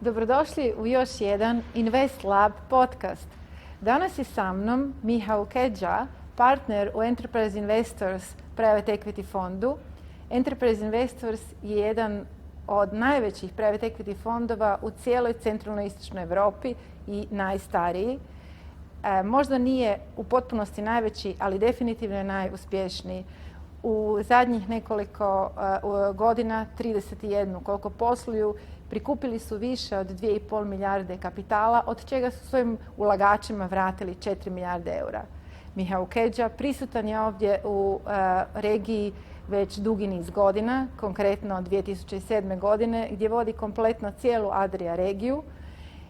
Dobrodošli u još jedan InvestLab podcast. Danas je sa mnom Michal Kedzia, partner u Enterprise Investors Private Equity fondu. Enterprise Investors je jedan od najvećih private equity fondova u cijeloj centralnoj Istočnoj Europi i najstariji. Možda nije u potpunosti najveći, ali definitivno je najuspješniji. U zadnjih nekoliko godina, 31 koliko posluju, prikupili su više od 2,5 milijarde kapitala, od čega su svojim ulagačima vratili 4 milijarde eura. Michal Kedzia prisutan je ovdje u regiji već dugi niz godina, konkretno od 2007. godine, gdje vodi kompletno cijelu Adria regiju.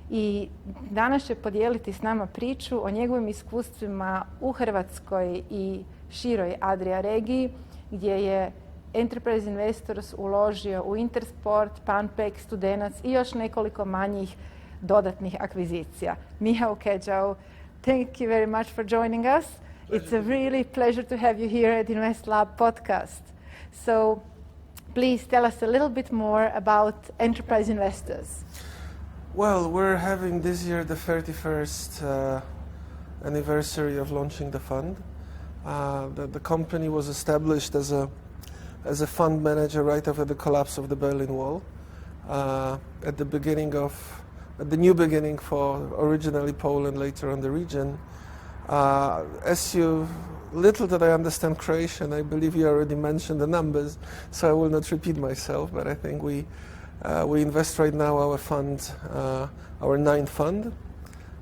I danas će podijeliti s nama priču o njegovim iskustvima u Hrvatskoj i široj Adria regiji, gdje je Enterprise Investors uložio u Intersport, Panpek, Studenac i još nekoliko manjih dodatnih akvizicija. Michal Kedzia, thank you very much for joining us. It's a really pleasure to have you here at InvestLab podcast. So please tell us a little bit more about Enterprise Investors. Well, we're having this year the 31st anniversary of launching the fund. The company was established as a fund manager right after the collapse of the Berlin Wall, at the new beginning for originally Poland, later on the region. Little that I understand Croatian, I believe you already mentioned the numbers, so I will not repeat myself, but I think we invest right now our ninth fund,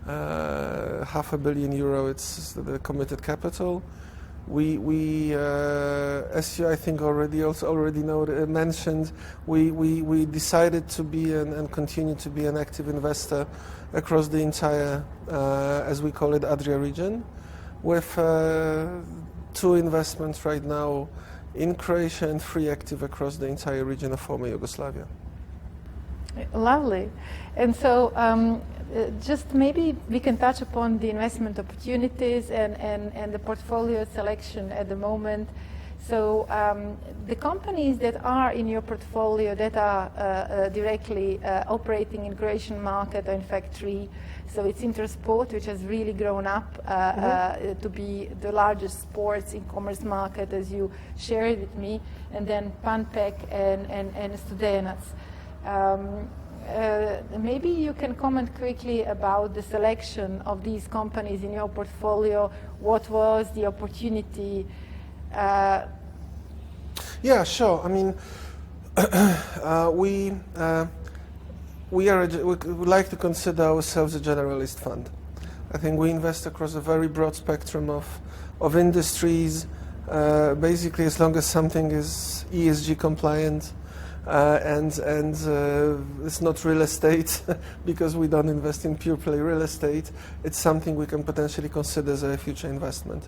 €500 million, it's the committed capital. As you I think already mentioned, we decided to be and continue to be an active investor across the entire, as we call it, Adria region, with 2 investments right now in Croatia and 3 active across the entire region of former Yugoslavia. Lovely. And so just maybe we can touch upon the investment opportunities and the portfolio selection at the moment. So the companies that are in your portfolio that are directly operating in Croatian market are in fact 3. So it's Intersport, which has really grown up to be the largest sports e-commerce market, as you shared with me, and then Panpek and Studenac. Maybe you can comment quickly about the selection of these companies in your portfolio. What was the opportunity? Yeah, sure. I mean, we would like to consider ourselves a generalist fund. I think we invest across a very broad spectrum of industries. Basically, as long as something is ESG compliant. And it's not real estate because we don't invest in pure play real estate. It's something we can potentially consider as a future investment.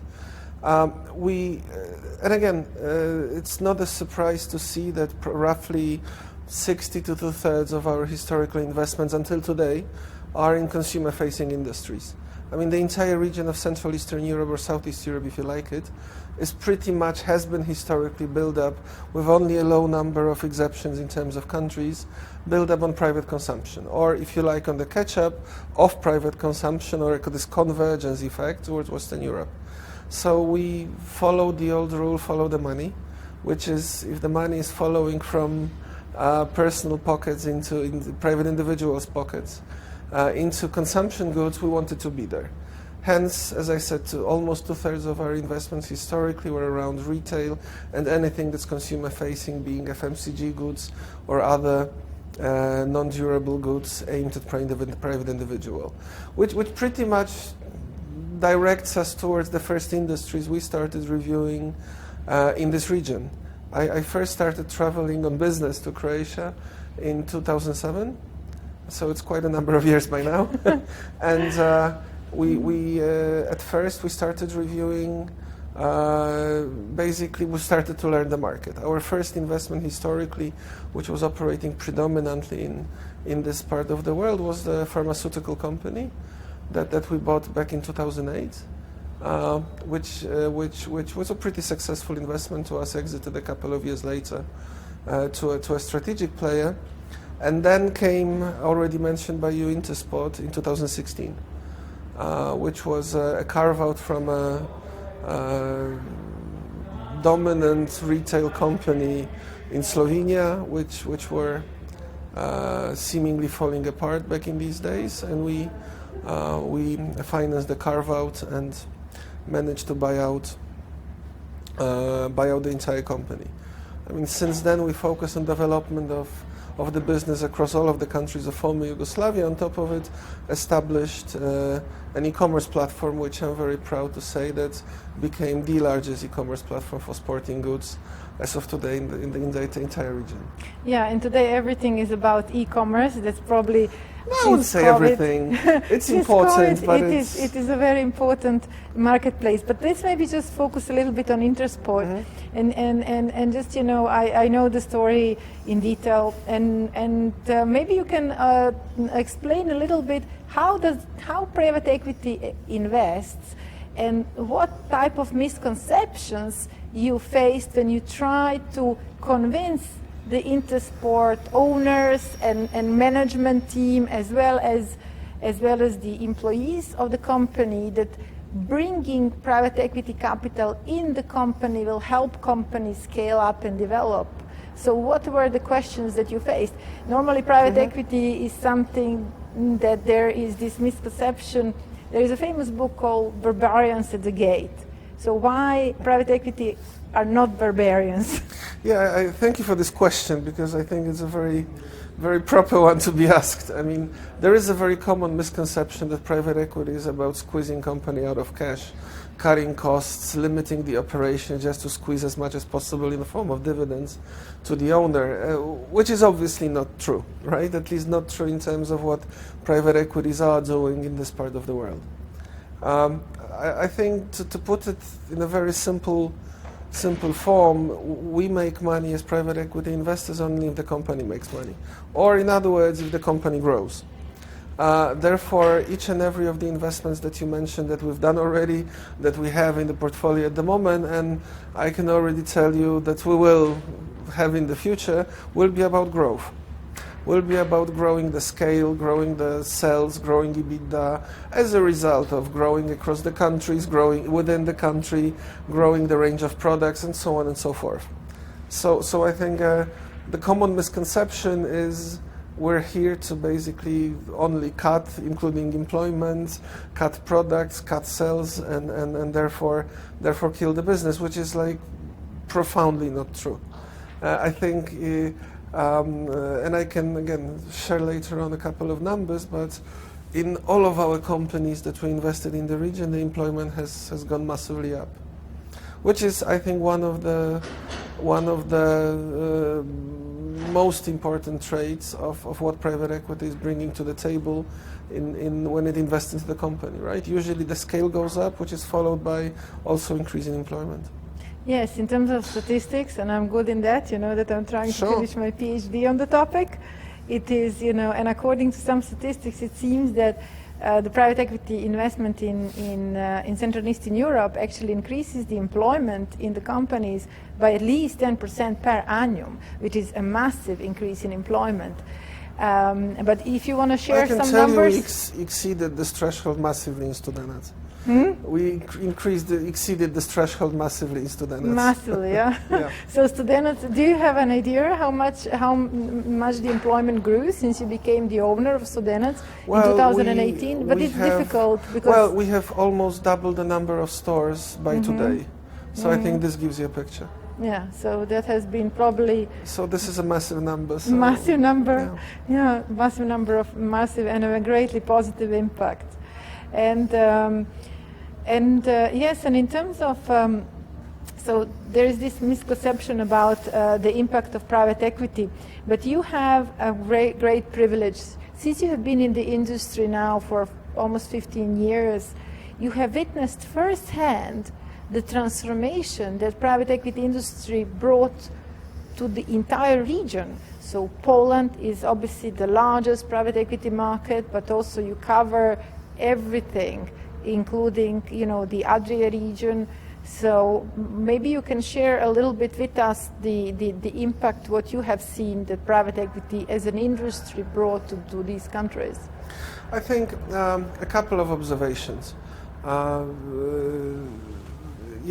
It's not a surprise to see that roughly 60 to 2/3 of our historical investments until today are in consumer-facing industries. I mean, the entire region of Central Eastern Europe, or Southeast Europe if you like it, is pretty much has been historically built up with only a low number of exceptions in terms of countries, built up on private consumption, or if you like on the catch-up of private consumption, or this convergence effect towards Western Europe. So we follow the old rule, follow the money, which is if the money is following from personal pockets into private individuals' pockets, into consumption goods, we wanted to be there. Hence, as I said, almost 2/3 of our investments historically were around retail and anything that's consumer-facing, being FMCG goods or other non-durable goods aimed at private individual, which pretty much directs us towards the first industries we started reviewing in this region. I first started traveling on business to Croatia in 2007, so it's quite a number of years by now. And we at first we started reviewing, basically we started to learn the market. Our first investment historically, which was operating predominantly in this part of the world, was the pharmaceutical company that we bought back in 2008, which was a pretty successful investment to us, exited a couple of years later to a strategic player. And then came, already mentioned by you, Intersport in 2016, which was a carve-out from a dominant retail company in Slovenia, which were seemingly falling apart back in these days, and we financed the carve-out and managed to buy out the entire company. I mean, since then we focus on development of the business across all of the countries of former Yugoslavia. On top of it, established an e-commerce platform, which I'm very proud to say that became the largest e-commerce platform for sporting goods as of today in the entire region. Yeah, and today everything is about e-commerce. That's probably... I wouldn't say everything. It's important, but it is a very important marketplace. But let's maybe just focus a little bit on Intersport, and just, you know, I know the story in detail, and maybe you can explain a little bit how private equity invests, and what type of misconceptions you faced when you tried to convince the Intersport owners and management team, as well as the employees of the company, that bringing private equity capital in the company will help companies scale up and develop. So what were the questions that you faced? Normally private equity is something that there is this misconception. There is a famous book called Barbarians at the Gate. So why private equity are not barbarians? Yeah, I thank you for this question, because I think it's a very, very proper one to be asked. I mean, there is a very common misconception that private equity is about squeezing company out of cash, cutting costs, limiting the operation just to squeeze as much as possible in the form of dividends to the owner, which is obviously not true, right? At least not true in terms of what private equities are doing in this part of the world. I think to put it in a very simple form, we make money as private equity investors only if the company makes money, or in other words, if the company grows. Therefore, each and every of the investments that you mentioned that we've done already, that we have in the portfolio at the moment, and I can already tell you that we will have in the future, will be about growth. Will be about growing the scale, growing the sales, growing EBITDA as a result of growing across the countries, growing within the country, growing the range of products, and so on and so forth. So I think the common misconception is we're here to basically only cut, including employment, cut products, cut sales, and therefore kill the business, which is like profoundly not true. I think. And I can again share later on a couple of numbers, but in all of our companies that we invested in the region, the employment has gone massively up, which is, I think, one of the most important traits of what private equity is bringing to the table in when it invests into the company, right? Usually the scale goes up, which is followed by also increasing employment. Yes, in terms of statistics, and I'm good in that, you know that I'm trying to finish my PhD on the topic. It is, you know, and according to some statistics, it seems that the private equity investment in Central and Eastern Europe actually increases the employment in the companies by at least 10% per annum, which is a massive increase in employment. But if you want to share some numbers... I can tell you we exceeded this threshold massively in Studenac. We exceeded this threshold massively in Studenac. Massively, yeah. Yeah. So Studenac, do you have an idea how much the employment grew since you became the owner of Studenac in 2018? But it's difficult because... Well, we have almost doubled the number of stores by today. So I think this gives you a picture. Yeah, so that has been probably... So this is a massive number. So massive number, yeah, massive number of massive and a greatly positive impact. And yes, and in terms of, so there is this misconception about the impact of private equity, but you have a great privilege. Since you have been in the industry now for almost 15 years, you have witnessed firsthand the transformation that private equity industry brought to the entire region. So Poland is obviously the largest private equity market, but also you cover everything, including, you know, the Adria region, So maybe you can share a little bit with us the impact, what you have seen that private equity as an industry brought to these countries. I think a couple of observations.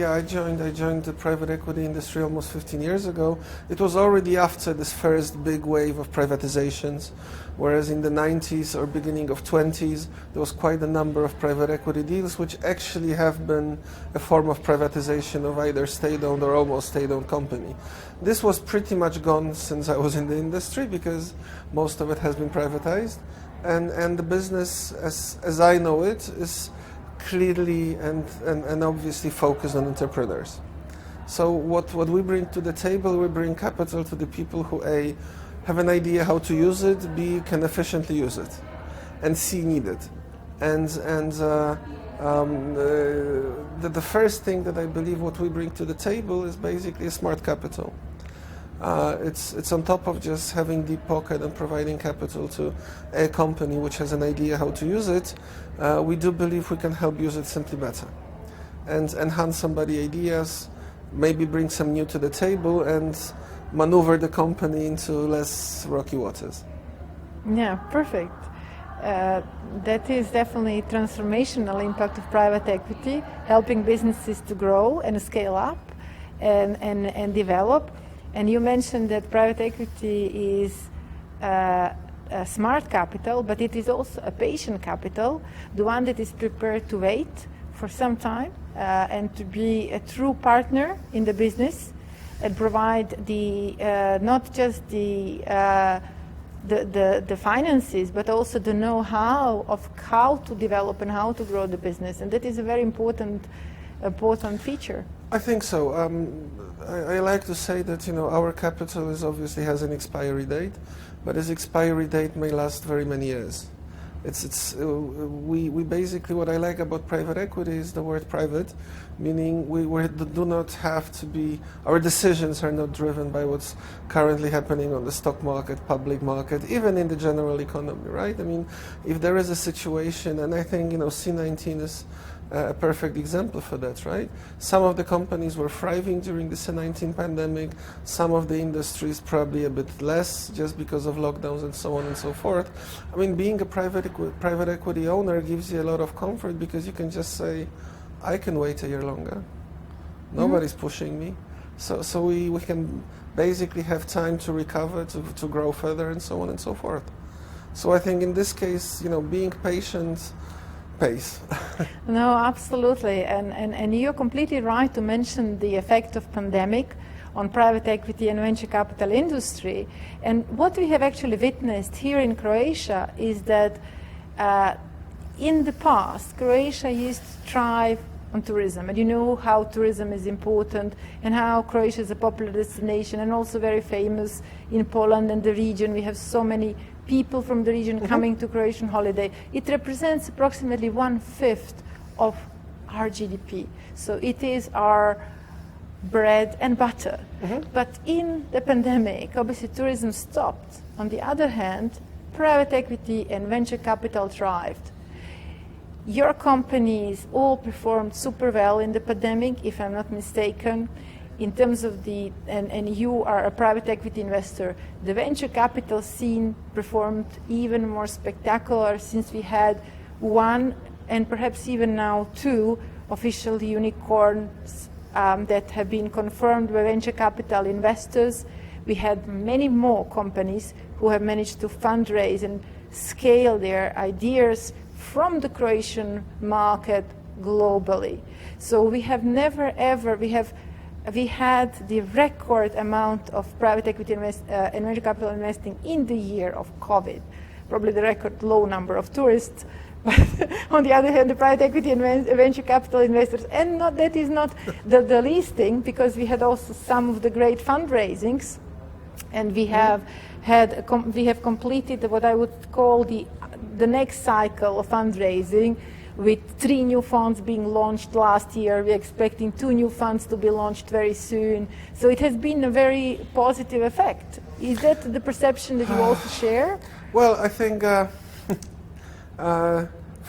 I joined the private equity industry almost 15 years ago. It was already after this first big wave of privatizations, whereas in the 90s or beginning of 20s, there was quite a number of private equity deals which actually have been a form of privatization of either state-owned or almost state-owned company. This was pretty much gone since I was in the industry because most of it has been privatized. And the business, as I know it, is clearly and obviously focused on entrepreneurs. So what we bring to the table, we bring capital to the people who A, have an idea how to use it, B, can efficiently use it, and C, need it. And the first thing that I believe what we bring to the table is basically a smart capital. It's on top of just having deep pocket and providing capital to a company which has an idea how to use it. We do believe we can help use it simply better and enhance somebody's ideas, maybe bring some new to the table and maneuver the company into less rocky waters. Yeah, perfect. That is definitely transformational impact of private equity, helping businesses to grow and scale up and develop. And you mentioned that private equity is a smart capital, but it is also a patient capital, the one that is prepared to wait for some time and to be a true partner in the business and provide the not just the finances, but also the know-how of how to develop and how to grow the business. And that is a very important feature. I think so. I like to say that our capital obviously has an expiry date, but its expiry date may last very many years. We basically, what I like about private equity is the word private, meaning we do not have to be, our decisions are not driven by what's currently happening on the stock market, public market, even in the general economy, right? I mean, if there is a situation, and I think C19 is a perfect example for that, right? Some of the companies were thriving during the C19 pandemic, some of the industries probably a bit less just because of lockdowns and so on and so forth. I mean, being a private equity owner gives you a lot of comfort because you can just say, I can wait a year longer. Nobody's pushing me. So we can basically have time to recover, to grow further and so on and so forth. So I think in this case, being patient pays. No, absolutely. And you're completely right to mention the effect of pandemic on private equity and venture capital industry. And what we have actually witnessed here in Croatia is that in the past, Croatia used to thrive on tourism. And you know how tourism is important and how Croatia is a popular destination and also very famous in Poland and the region. We have so many people from the region coming to Croatian holiday. It represents approximately 1/5 of our GDP. So it is our bread and butter. But in the pandemic, obviously tourism stopped. On the other hand, private equity and venture capital thrived. Your companies all performed super well in the pandemic, if I'm not mistaken. In terms of and you are a private equity investor, the venture capital scene performed even more spectacular since we had one and perhaps even now two official unicorns that have been confirmed by venture capital investors. We had many more companies who have managed to fundraise and scale their ideas from the Croatian market globally. So we have never ever, we had the record amount of private equity and venture capital investing in the year of COVID, probably the record low number of tourists. But on the other hand, the private equity and venture capital investors, and that is not the least thing, because we had also some of the great fundraisings, and we have completed what I would call the next cycle of fundraising, with 3 new funds being launched last year. We're expecting 2 new funds to be launched very soon. So it has been a very positive effect. Is that the perception that you also share? Well, I think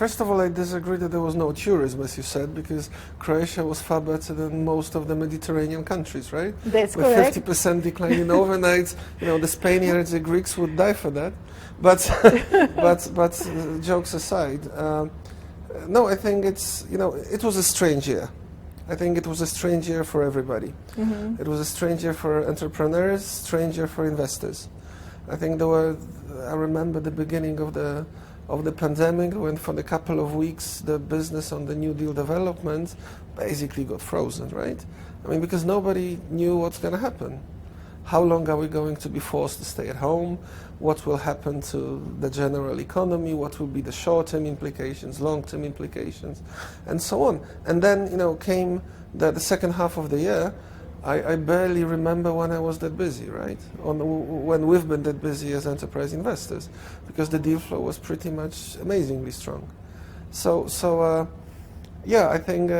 First of all, I disagree that there was no tourism, as you said, because Croatia was far better than most of the Mediterranean countries, right? That's with correct. 50% decline in overnights, the Spaniards, the Greeks would die for that. But jokes aside, no, I think it was a strange year. I think it was a strange year for everybody. It was a strange year for entrepreneurs, strange year for investors. I think I remember the beginning of the pandemic, when for a couple of weeks the business on the New Deal development basically got frozen, right? I mean, because nobody knew what's going to happen. How long are we going to be forced to stay at home? What will happen to the general economy? What will be the short-term implications, long-term implications, and so on? And then, came the second half of the year. I barely remember when I was that busy, right? When we've been that busy as enterprise investors, because the deal flow was pretty much amazingly strong. I think,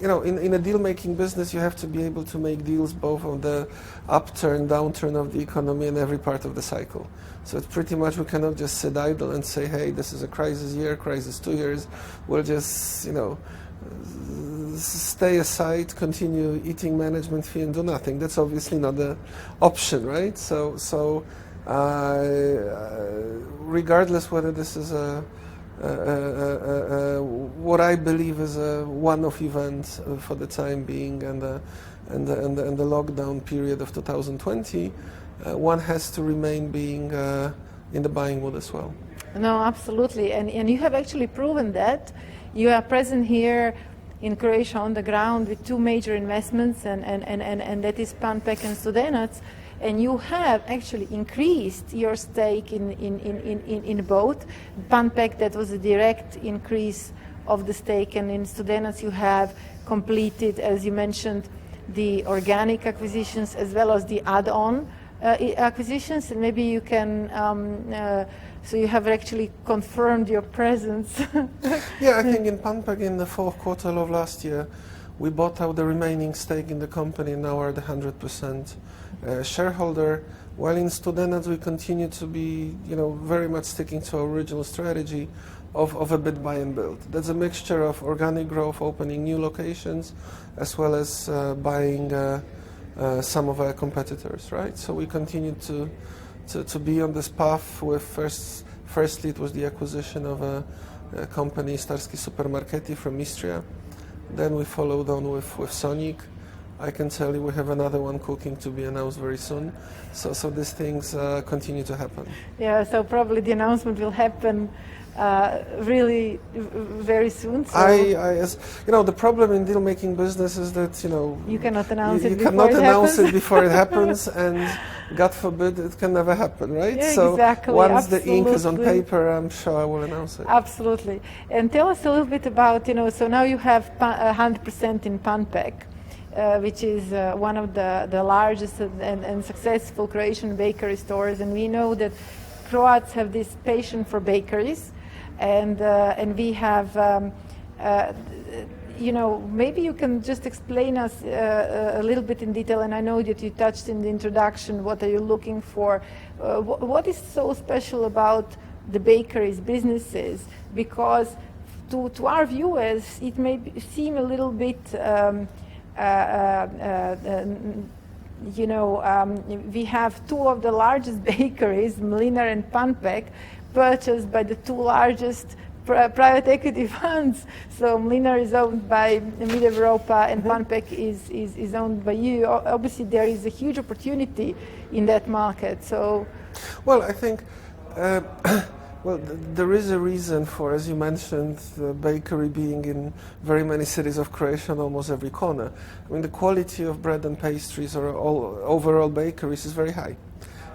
in a deal-making business, you have to be able to make deals both on the upturn, downturn of the economy and every part of the cycle. So it's pretty much, we cannot just sit idle and say, hey, this is a crisis year, crisis 2 years. We'll just, stay aside, continue eating management fee and do nothing. That's obviously not the option, right? So regardless whether this is what I believe is a one-off event for the time being, and the lockdown period of 2020, one has to remain being in the buying mood as well. No, absolutely, and you have actually proven that. You are present here in Croatia on the ground with two major investments, and that is Panpek and Studenac, and you have actually increased your stake in both. Panpek, that was a direct increase of the stake, and in Studenac you have completed, as you mentioned, the organic acquisitions as well as the add-on acquisitions, and maybe you can so you have actually confirmed your presence. Yeah, I think in Panpek in the fourth quarter of last year, we bought out the remaining stake in the company, and now are the 100% shareholder. While in Studenac we continue to be, very much sticking to our original strategy of a bit buy and build. That's a mixture of organic growth, opening new locations, as well as buying some of our competitors, right? So we continue to be on this path with firstly it was the acquisition of a company, Starski Supermarketi from Istria. Then we followed on with Sonic. I can tell you we have another one cooking to be announced very soon. So these things continue to happen. Yeah, so probably the announcement will happen really very soon. So the problem in deal-making business is that, you cannot announce it before it happens, and God forbid it can never happen, right? Yeah, so exactly, once absolutely. the ink is on paper, I'm sure I will announce it. Absolutely. And tell us a little bit about, so now you have 100% in Panpek, which is one of the largest and successful Croatian bakery stores, and we know that Croats have this passion for bakeries, and we have, maybe you can just explain us a little bit in detail, and I know that you touched in the introduction, what are you looking for? What is so special about the bakeries businesses? Because to our viewers, it may seem a little bit, we have two of the largest bakeries, Mlinar and Panpek, purchased by the two largest private equity funds. So Mlinar is owned by Mid-Europa, and Panpek is owned by you. Obviously, there is a huge opportunity in that market. So, well, I think. There is a reason for, as you mentioned, the bakery being in very many cities of Croatia and almost every corner. I mean, the quality of bread and pastries or overall bakeries is very high.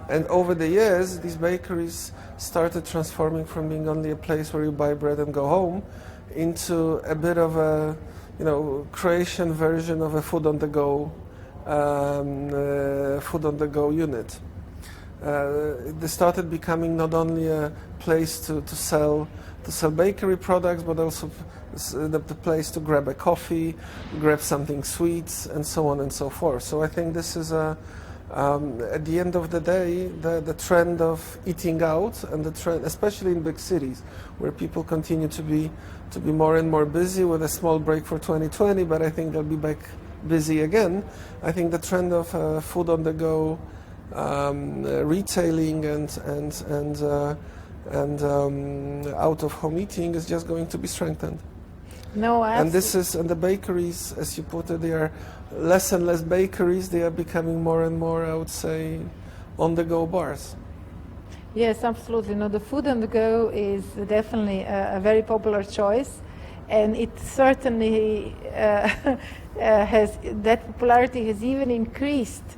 And over the years, these bakeries started transforming from being only a place where you buy bread and go home into a bit of a, Croatian version of a food on the go unit. They started becoming not only a place to sell bakery products, but also the place to grab a coffee, grab something sweet, and so on and so forth. So I think this is At the end of the day, the trend of eating out and the trend, especially in big cities, where people continue to be more and more busy with a small break for 2020, but I think they'll be back busy again. I think the trend of food on the go, retailing and out of home eating is just going to be strengthened. No, absolutely. And the bakeries, as you put it, they are less and less bakeries. They are becoming more and more, I would say, on-the-go bars. Yes, absolutely. No, the food on the go is definitely a very popular choice, and it certainly has, that popularity has even increased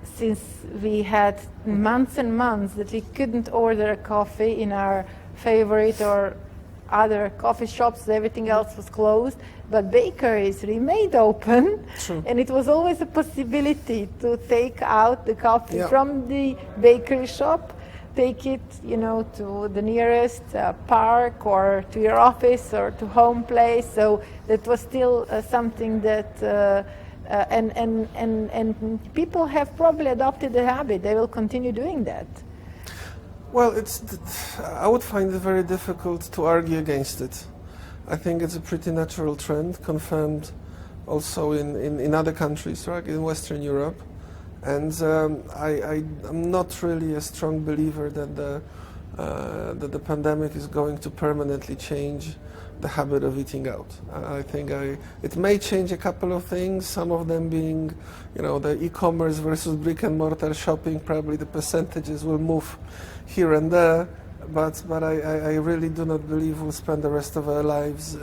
since we had months and months that we couldn't order a coffee in our favorite or other coffee shops. Everything else was closed, but bakeries remained open. True. And it was always a possibility to take out the coffee from the bakery shop, take it, to the nearest park or to your office or to home place. So that was still something that and people have probably adopted the habit. They will continue doing that. Well, I would find it very difficult to argue against it. I think it's a pretty natural trend, confirmed also in other countries, right, in Western Europe. And I'm not really a strong believer that the pandemic is going to permanently change the habit of eating out. I think it may change a couple of things, some of them being, the e-commerce versus brick and mortar shopping. Probably the percentages will move here and there, but I really do not believe we'll spend the rest of our lives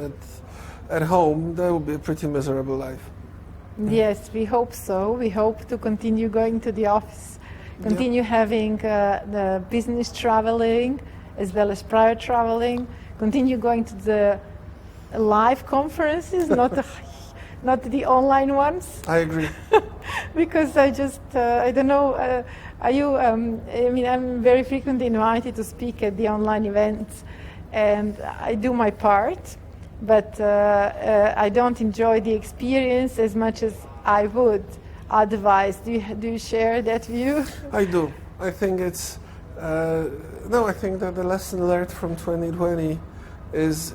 at home. That will be a pretty miserable life. Yes, we hope so. We hope to continue going to the office, continue having the business traveling as well as private traveling, continue going to the live conferences, not the online ones. I agree. Because I don't know, I'm very frequently invited to speak at the online events, and I do my part, but I don't enjoy the experience as much as I would otherwise. Do you share that view? I do. I think it's I think that the lesson learned from 2020 is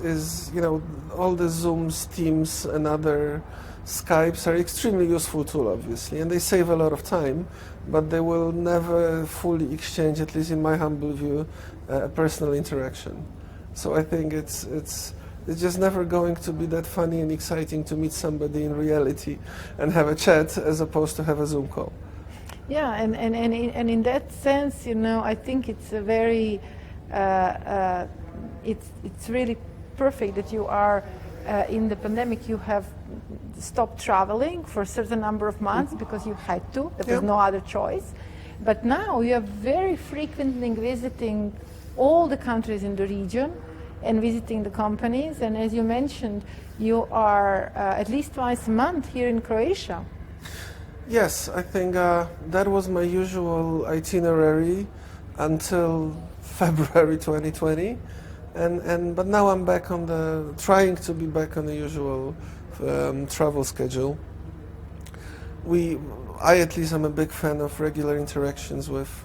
all the Zooms, Teams, and other Skypes are extremely useful tool, obviously, and they save a lot of time, but they will never fully exchange, at least in my humble view, a personal interaction. So I think it's just never going to be that funny and exciting to meet somebody in reality and have a chat as opposed to have a Zoom call. Yeah, and in that sense, I think it's a very it's really perfect that you are in the pandemic. You have stopped traveling for a certain number of months because you had to. There was no other choice. But now you are very frequently visiting all the countries in the region and visiting the companies. And as you mentioned, you are at least twice a month here in Croatia. Yes, I think that was my usual itinerary until February 2020. But now I'm back trying to be back on the usual travel schedule. I at least am a big fan of regular interactions with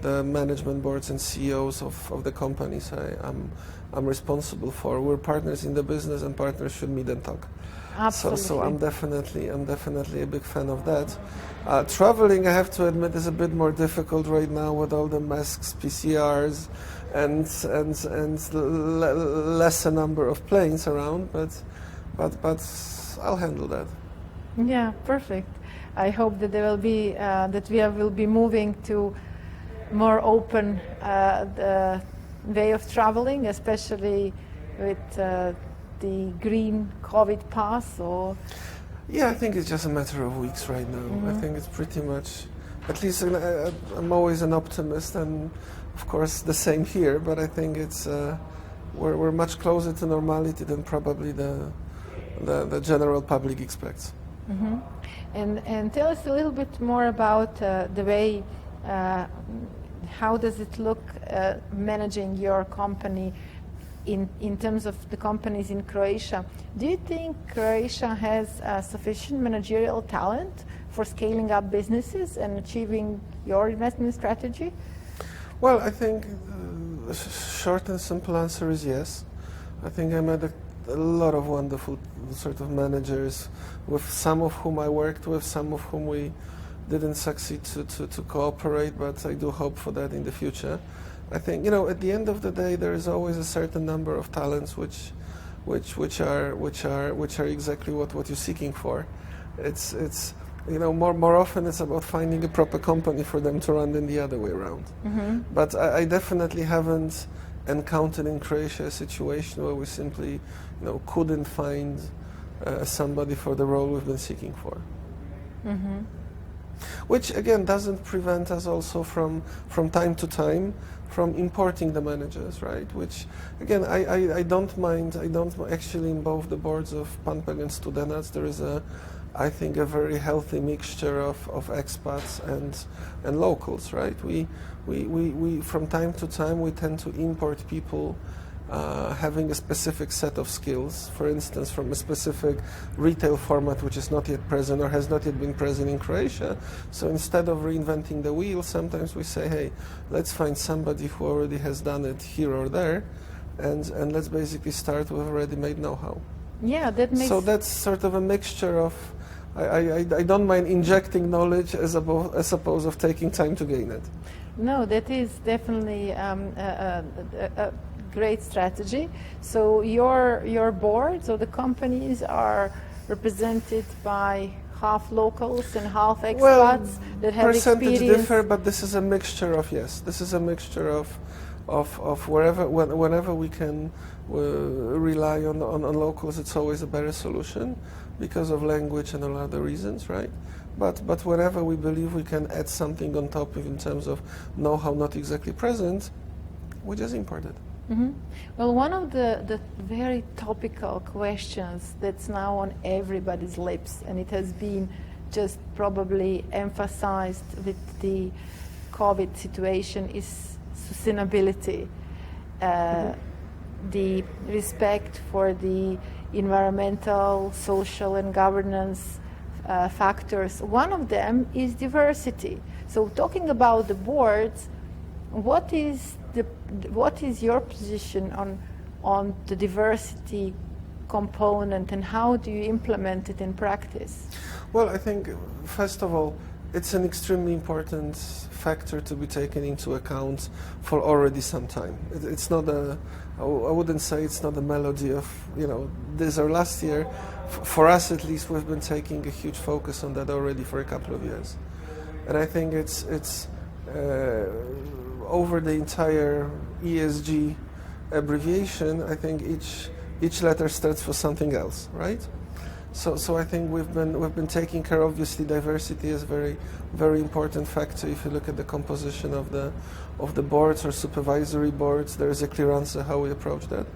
the management boards and CEOs of the companies I'm responsible for. We're partners in the business, and partners should meet and talk. Absolutely. So I'm definitely a big fan of that. Traveling, I have to admit, is a bit more difficult right now with all the masks, PCRs, and lesser number of planes around. But I'll handle that. Yeah, perfect. I hope that there will be that we will be moving to more open the way of traveling, especially with the green COVID pass. Or yeah, I think it's just a matter of weeks right now. Mm-hmm. I think it's pretty much, at least I'm always an optimist, and of course the same here. But I think it's we're much closer to normality than probably the general public expects. Mm-hmm. And tell us a little bit more about the way, how does it look managing your company in terms of the companies in Croatia? Do you think Croatia has sufficient managerial talent for scaling up businesses and achieving your investment strategy? Well, I think the short and simple answer is yes. I think I met a lot of wonderful sort of managers, with some of whom I worked with, some of whom we didn't succeed to cooperate, but I do hope for that in the future. I think, at the end of the day, there is always a certain number of talents which are exactly what you're seeking for. It's more often it's about finding a proper company for them to run than the other way around. Mm-hmm. But I definitely haven't encountered in Croatia a situation where we simply, couldn't find somebody for the role we've been seeking for. Mm-hmm. Which again doesn't prevent us also from time to time from importing the managers, right? Which again I don't mind. Actually in both the boards of Panpeg and Studenac there is I think a very healthy mixture of expats and locals, right? We from time to time we tend to import people having a specific set of skills, for instance, from a specific retail format which is not yet present or has not yet been present in Croatia. So instead of reinventing the wheel, sometimes we say, hey, let's find somebody who already has done it here or there, and let's basically start with ready-made know-how. Yeah, that makes... So that's sort of a mixture of, I don't mind injecting knowledge as opposed of taking time to gain it. No, that is definitely a great strategy. So your boards or the companies are represented by half locals and half expats that have percentage experience. differ, but this is a mixture of This is a mixture of whenever we can rely on locals, it's always a better solution because of language and all other reasons, right? But whenever we believe we can add something on top of in terms of know-how not exactly present, we just import it. Mm-hmm. Well, one of the very topical questions that's now on everybody's lips, and it has been just probably emphasized with the COVID situation, is sustainability. The respect for the environmental, social, and governance factors. One of them is diversity. So talking about the boards, what is your position on the diversity component, and how do you implement it in practice? Well, I think first of all, it's an extremely important factor to be taken into account for already some time. It's not I wouldn't say it's not a melody of, this or last year. For us at least, we've been taking a huge focus on that already for a couple of years. And I think it's over the entire ESG abbreviation, I think each letter stands for something else, right? So I think we've been taking care. Obviously, diversity is a very, very important factor. If you look at the composition of the boards or supervisory boards, there is a clear answer how we approach that.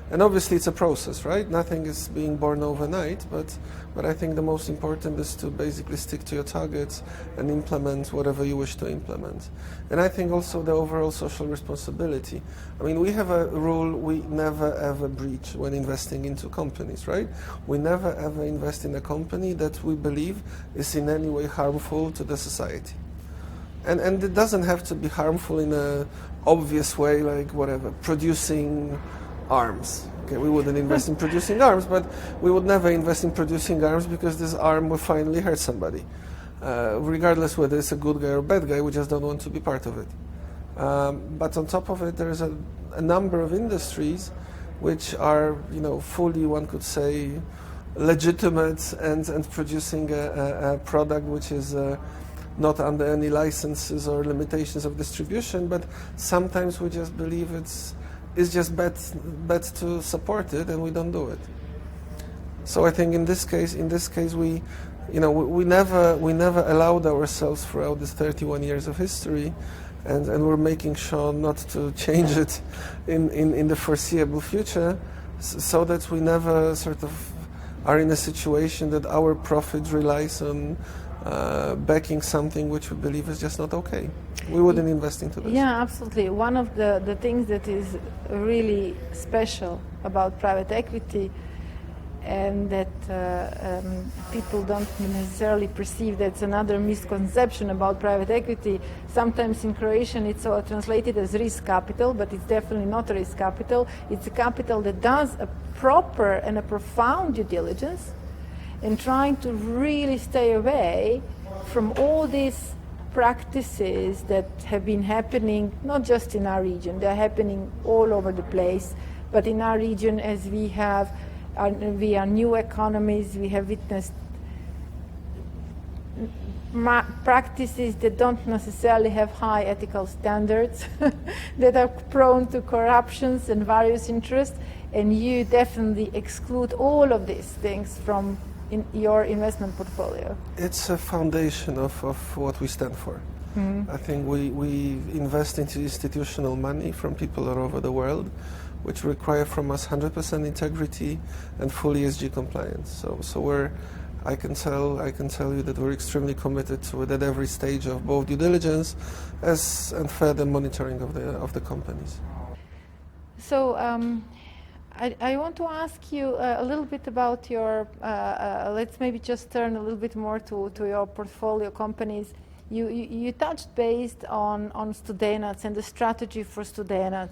And obviously, it's a process, right? Nothing is being born overnight, but I think the most important is to basically stick to your targets and implement whatever you wish to implement. And I think also the overall social responsibility. I mean, we have a rule we never ever breach when investing into companies, right? We never ever invest in a company that we believe is in any way harmful to the society. And it doesn't have to be harmful in an obvious way, like whatever, producing arms. Okay, we wouldn't invest in producing arms, but we would never invest in producing arms because this arm will finally hurt somebody. Regardless whether it's a good guy or bad guy, we just don't want to be part of it. But on top of it, there's a number of industries which are, fully, one could say, legitimate and producing a product which is not under any licenses or limitations of distribution, but sometimes we just believe it's just bad to support it, and we don't do it. So I think in this case, we never allowed ourselves throughout this 31 years of history, and we're making sure not to change it in the foreseeable future, so that we never sort of are in a situation that our profit relies on backing something which we believe is just not okay. We wouldn't invest into this. Yeah, absolutely. One of the things that is really special about private equity and that people don't necessarily perceive. That's another misconception about private equity. Sometimes in Croatian it's translated as risk capital, but it's definitely not risk capital. It's a capital that does a proper and a profound due diligence and trying to really stay away from all these practices that have been happening not just in our region, they're happening all over the place, but in our region, as we are new economies, we have witnessed practices that don't necessarily have high ethical standards, that are prone to corruptions and various interests, and you definitely exclude all of these things from in your investment portfolio. It's a foundation of what we stand for. Mm-hmm. I think we invest into institutional money from people all over the world, which require from us 100% integrity and full ESG compliance. So I can tell you that we're extremely committed to it at every stage of both due diligence and further monitoring of the companies. So I want to ask you a little bit about your, let's maybe just turn a little bit more to your portfolio companies. You touched based on Studenac and the strategy for Studenac.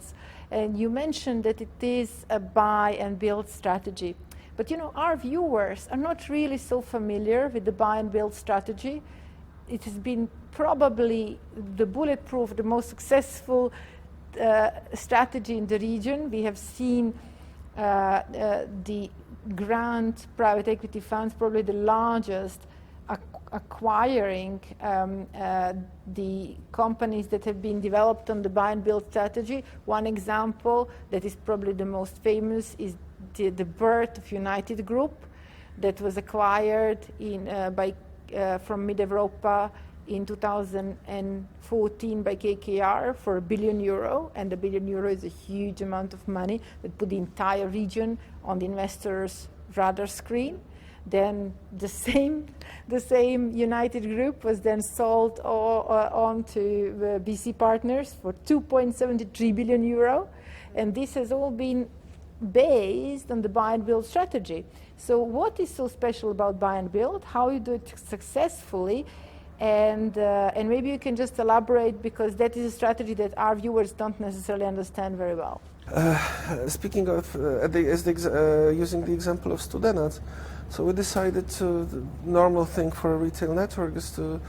And you mentioned that it is a buy and build strategy. But our viewers are not really so familiar with the buy and build strategy. It has been probably the bulletproof, the most successful strategy in the region. We have seen the grand private equity funds, probably the largest, acquiring the companies that have been developed on the buy and build strategy. One example that is probably the most famous is the birth of United Group that was acquired from Mid-Europa in 2014 by KKR for €1 billion, and €1 billion is a huge amount of money that put the entire region on the investors' radar screen. Then the same United Group was then sold on to BC Partners for €2.73 billion, and this has all been based on the buy and build strategy. So what is so special about buy and build? How you do it successfully? And maybe you can just elaborate, because that is a strategy that our viewers don't necessarily understand very well. Speaking of using the example of Studenac, so we decided the normal thing for a retail network is to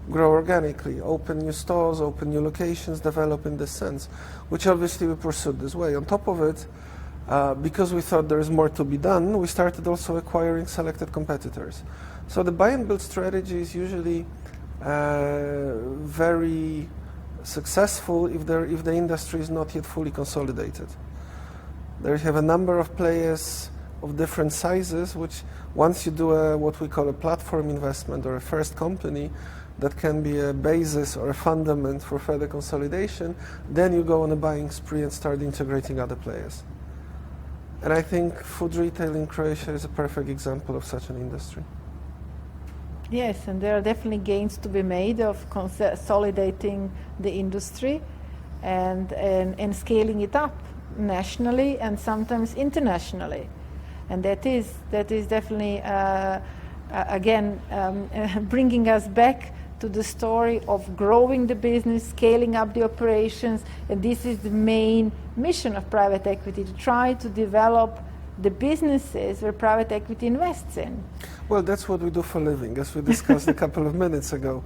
grow organically, open new stores, open new locations, develop in this sense, which obviously we pursued this way. On top of it, because we thought there is more to be done, we started also acquiring selected competitors. So the buy and build strategy is usually very successful if the industry is not yet fully consolidated. There you have a number of players of different sizes, which once you do what we call a platform investment or a first company, that can be a basis or a fundament for further consolidation, then you go on a buying spree and start integrating other players. And I think food retail in Croatia is a perfect example of such an industry. Yes, and there are definitely gains to be made of consolidating the industry and scaling it up nationally and sometimes internationally. And that is definitely, again, bringing us back to the story of growing the business, scaling up the operations, and this is the main mission of private equity, to try to develop the businesses where private equity invests in. Well, that's what we do for a living, as we discussed a couple of minutes ago.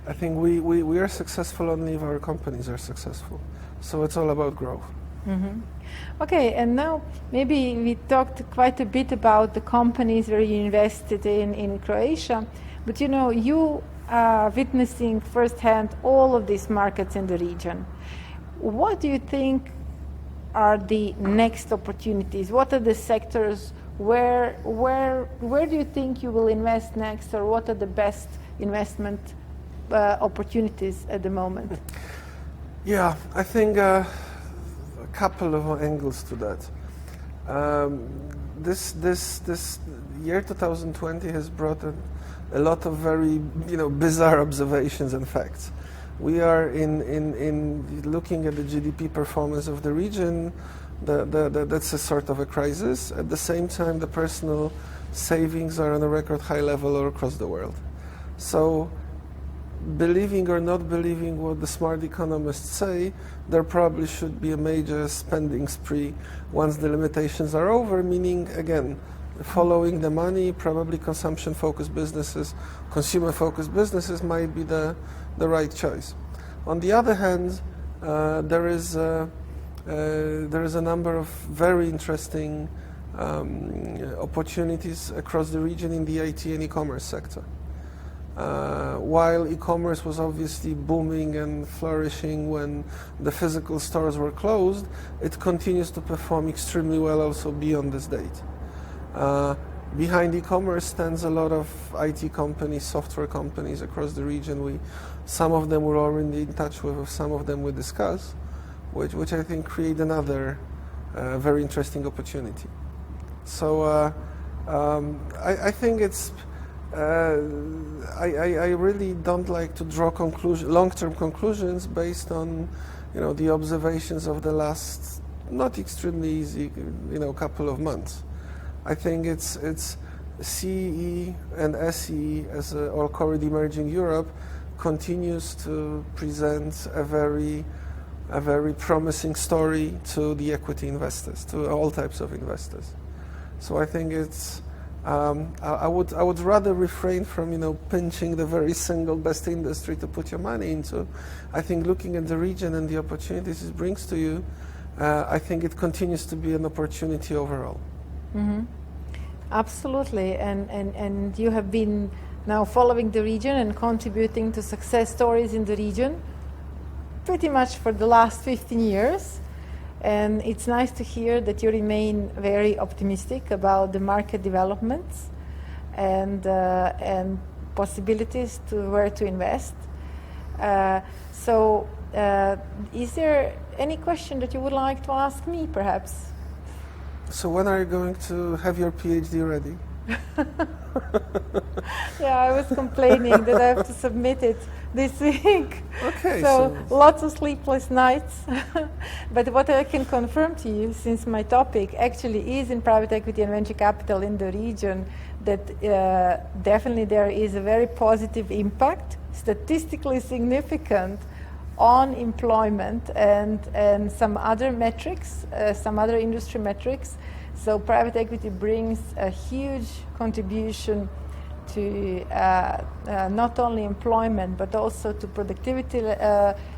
I think we are successful only if our companies are successful. So it's all about growth. Mm-hmm. Okay, and now maybe we talked quite a bit about the companies where you invested in Croatia, but you are witnessing firsthand all of these markets in the region. What do you think are the next opportunities? What are the sectors where do you think you will invest next, or what are the best investment opportunities at the moment? Yeah, I think a couple of angles to that. This year 2020 has brought a lot of very bizarre observations and facts. We are in looking at the GDP performance of the region. That's a sort of a crisis. At the same time, the personal savings are on a record high level all across the world. So, believing or not believing what the smart economists say, there probably should be a major spending spree once the limitations are over, meaning, again, following the money, probably consumption-focused businesses, consumer-focused businesses might be the right choice. On the other hand, there is a number of very interesting opportunities across the region in the IT and e-commerce sector. While e-commerce was obviously booming and flourishing when the physical stores were closed, it continues to perform extremely well also beyond this date. Behind e-commerce stands a lot of IT companies, software companies across the region. Some of them we're already in touch with, some of them we discuss, which I think create another very interesting opportunity. So I think it's I really don't like to draw long-term conclusions based on the observations of the last not extremely easy couple of months. I think it's CEE and SEE as all core emerging Europe continues to present a very promising story to the equity investors, to all types of investors. So I think it's I would rather refrain from pinching the very single best industry to put your money into. I think looking at the region and the opportunities it brings to you, I think it continues to be an opportunity overall. Mm-hmm. Absolutely, and you have been now following the region and contributing to success stories in the region pretty much for the last 15 years. And it's nice to hear that you remain very optimistic about the market developments and possibilities to where to invest. So is there any question that you would like to ask me, perhaps? So when are you going to have your PhD ready? Yeah, I was complaining that I have to submit it this week. Okay. So lots of sleepless nights. But what I can confirm to you, since my topic actually is in private equity and venture capital in the region, that definitely there is a very positive impact, statistically significant, on employment and some other metrics, some other industry metrics. So private equity brings a huge contribution to not only employment, but also to productivity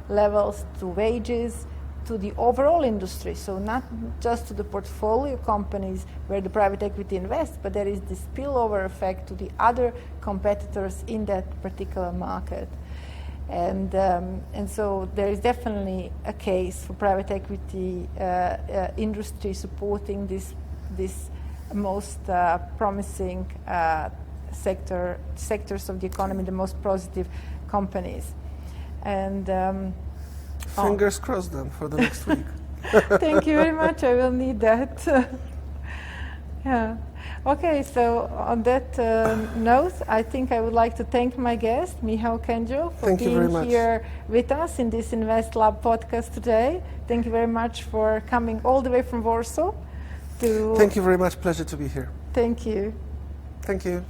levels, to wages, to the overall industry. So not just to the portfolio companies where the private equity invests, but there is this spillover effect to the other competitors in that particular market. And so there is definitely a case for private equity industry supporting this most promising sectors of the economy, the most positive companies. And fingers crossed then for the next week. Thank you very much. I will need that. Yeah. Okay, so on that note, I think I would like to thank my guest, Michal Kedzia, for being here with us in this InvestLab podcast today. Thank you very much for coming all the way from Warsaw. Thank you very much. Pleasure to be here. Thank you. Thank you.